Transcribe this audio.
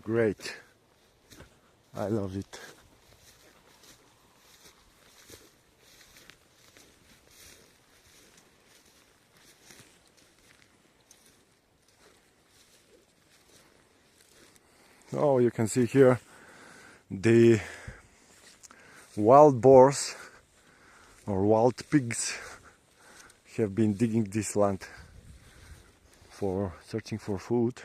great. I love it. Oh, you can see here the wild boars or wild pigs have been digging this land for searching for food.